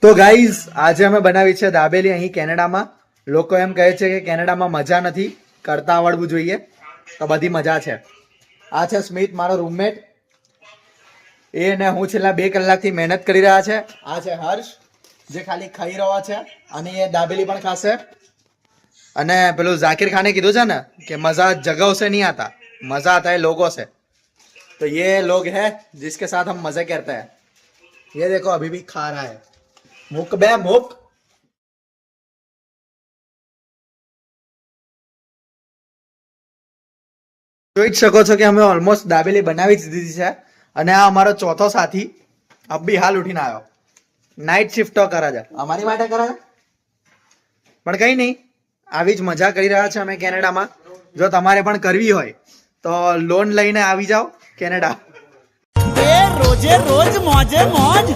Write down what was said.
તો ગાઈઝ આજે અમે બનાવી છે દાબેલી અહીં કેનેડામાં. લોકો એમ કહે છે કે કેનેડામાં મજા નથી, કરતા આવડવું જોઈએ. તો બધી મજા છે. આ છે સ્મિત, મારો રૂમમેટ. એ ને હું છેલ્લા 2 કલાકથી મહેનત કરી રહ્યા છે. આ છે હર્ષ, જે ખાલી ખાઈ રહ્યો છે અને એ દાબેલી પણ ખાશે. અને પેલું ઝાકિર ખાને કીધું છે ને કે મજા જગહ से नहीं आता, मजा आता है लोगों से. तो ये लोग है जिसके साथ हम मजे करते हैं. ये देखो अभी भी खा रहा है. मुक बे मुक. જોઈ જ શકો છો કે અમે ઓલમોસ્ટ દાબેલી બનાવી જ દીધી છે. અને આ અમારો ચોથો સાથી અબ બી હાલ ઉઠીને આવ્યો. નાઇટ શિફ્ટો કરે છે, અમારી માટે કરે છે. પણ કઈ નહીં, આવી જ મજા કરી રહ્યા છે અમે કેનેડામાં. જો તમારે પણ કરવી હોય તો લોન લઈને આવી જાઓ કેનેડા. રોજે રોજ મોજે મોજ.